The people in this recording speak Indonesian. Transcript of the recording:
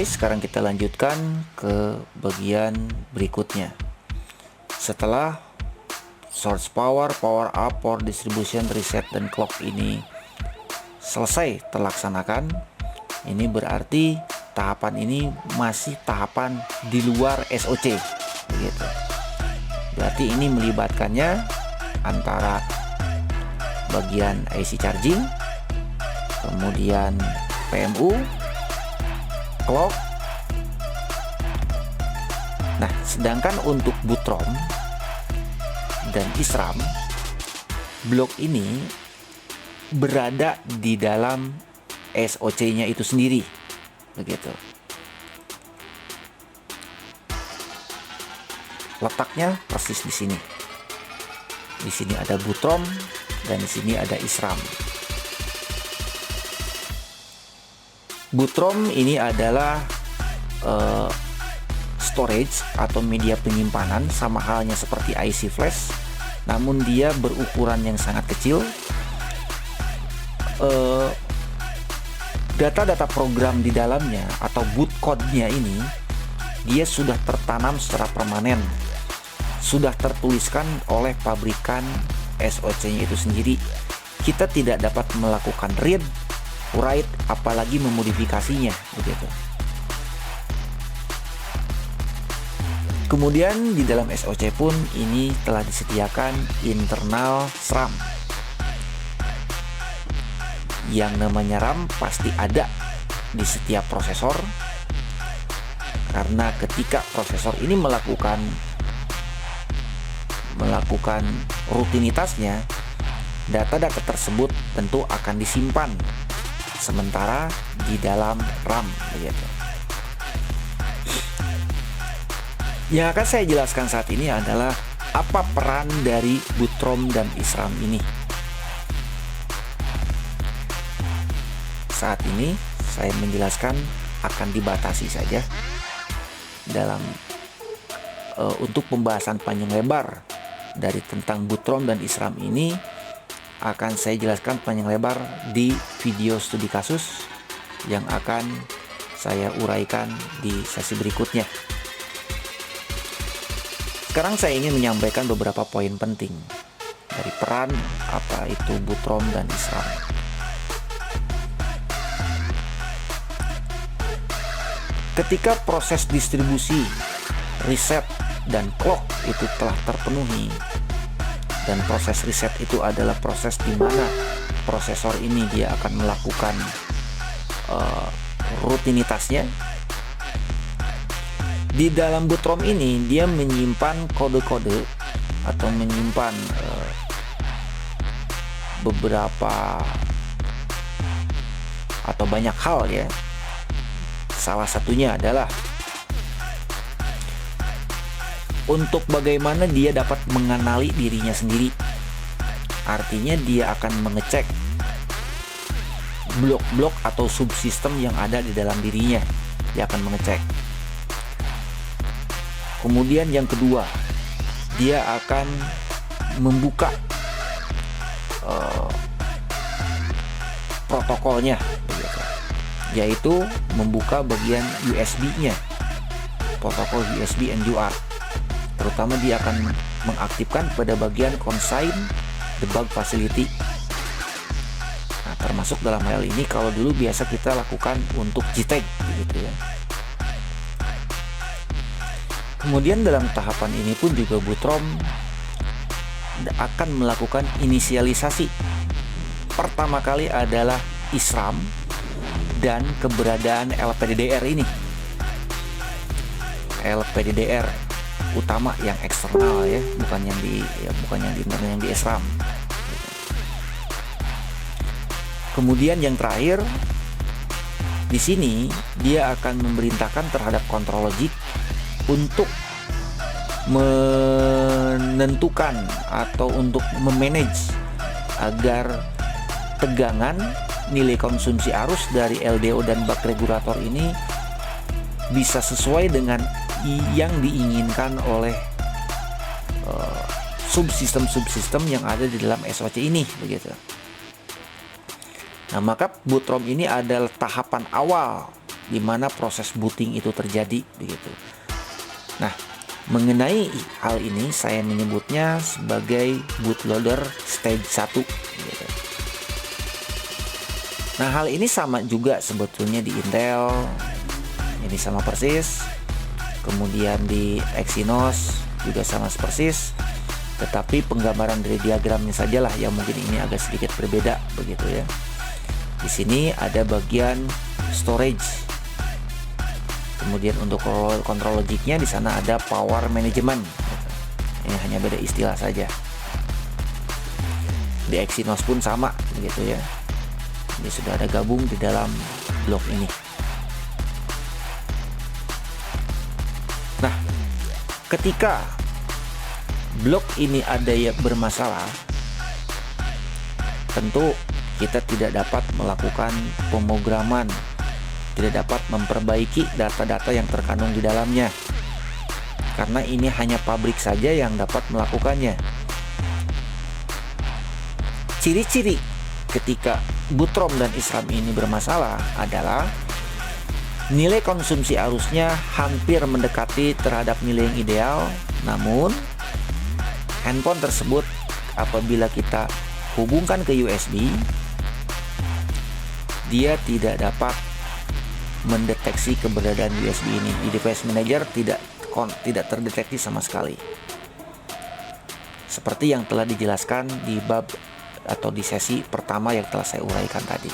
Oke, sekarang kita lanjutkan ke bagian berikutnya. Setelah source power, power up, power distribution, reset, dan clock ini selesai terlaksanakan, ini berarti tahapan ini masih tahapan di luar SOC, begitu. Berarti ini melibatkannya antara bagian IC charging, kemudian PMU, clock. Nah, sedangkan untuk boot ROM dan SRAM, blok ini berada di dalam SOC-nya itu sendiri, begitu. Letaknya persis di sini. Di sini ada boot ROM dan di sini ada SRAM. Boot ROM ini adalah storage atau media penyimpanan, sama halnya seperti IC flash, namun dia berukuran yang sangat kecil. Data-data program di dalamnya atau boot code-nya ini dia sudah tertanam secara permanen, sudah tertuliskan oleh pabrikan SOC-nya itu sendiri. Kita tidak dapat melakukan read, write, apalagi memodifikasinya, begitu. Kemudian di dalam SOC pun ini telah disediakan internal SRAM. Yang namanya RAM pasti ada di setiap prosesor, karena ketika prosesor ini melakukan rutinitasnya, data-data tersebut tentu akan disimpan sementara di dalam RAM, begitu. Yang akan saya jelaskan saat ini adalah apa peran dari boot ROM dan SRAM ini. Saat ini saya menjelaskan akan dibatasi saja dalam untuk pembahasan panjang lebar dari tentang boot ROM dan SRAM ini akan saya jelaskan panjang lebar di video studi kasus yang akan saya uraikan di sesi berikutnya. Sekarang saya ingin menyampaikan beberapa poin penting dari peran apa itu boot ROM dan SRAM. Ketika proses distribusi, reset, dan clock itu telah terpenuhi, dan proses reset itu adalah proses di mana prosesor ini dia akan melakukan rutinitasnya. Di dalam boot ROM ini dia menyimpan kode-kode atau menyimpan beberapa atau banyak hal ya. Salah satunya adalah untuk bagaimana dia dapat mengenali dirinya sendiri. Artinya dia akan mengecek blok-blok atau subsistem yang ada di dalam dirinya. Dia akan mengecek. Kemudian yang kedua, dia akan membuka protokolnya, yaitu membuka bagian USB-nya, protokol USB and UART. Terutama dia akan mengaktifkan pada bagian consign debug facility. Nah, termasuk dalam hal ini kalau dulu biasa kita lakukan untuk JTAG, gitu ya. Kemudian dalam tahapan ini pun juga boot ROM akan melakukan inisialisasi. Pertama kali adalah SRAM dan keberadaan LPDDR ini. LPDDR utama yang eksternal ya, bukan yang di SRAM. Kemudian yang terakhir di sini dia akan memerintahkan terhadap control logic untuk menentukan atau untuk memanage agar tegangan nilai konsumsi arus dari LDO dan bak regulator ini bisa sesuai dengan yang diinginkan oleh subsistem-subsistem yang ada di dalam SOC ini, begitu. Nah, maka boot ROM ini adalah tahapan awal di mana proses booting itu terjadi begitu. Nah, mengenai hal ini saya menyebutnya sebagai bootloader stage 1 gitu. Nah, hal ini sama juga sebetulnya di Intel, ini sama persis. Kemudian di Exynos juga sama persis. Tetapi penggambaran dari diagramnya sajalah yang mungkin ini agak sedikit berbeda begitu ya. Di sini ada bagian storage. Kemudian untuk kontrol logiknya di sana ada power management. Ini hanya beda istilah saja. Di Exynos pun sama begitu ya. Ini sudah ada gabung di dalam blok ini. Nah, ketika blok ini ada yang bermasalah, tentu kita tidak dapat melakukan pemrograman, tidak dapat memperbaiki data-data yang terkandung di dalamnya, karena ini hanya pabrik saja yang dapat melakukannya. Ciri-ciri ketika boot ROM dan ISRAM ini bermasalah adalah nilai konsumsi arusnya hampir mendekati terhadap nilai yang ideal, namun handphone tersebut apabila kita hubungkan ke USB, dia tidak dapat mendeteksi keberadaan USB ini. Di device manager tidak terdeteksi sama sekali. Seperti yang telah dijelaskan di bab atau di sesi pertama yang telah saya uraikan tadi.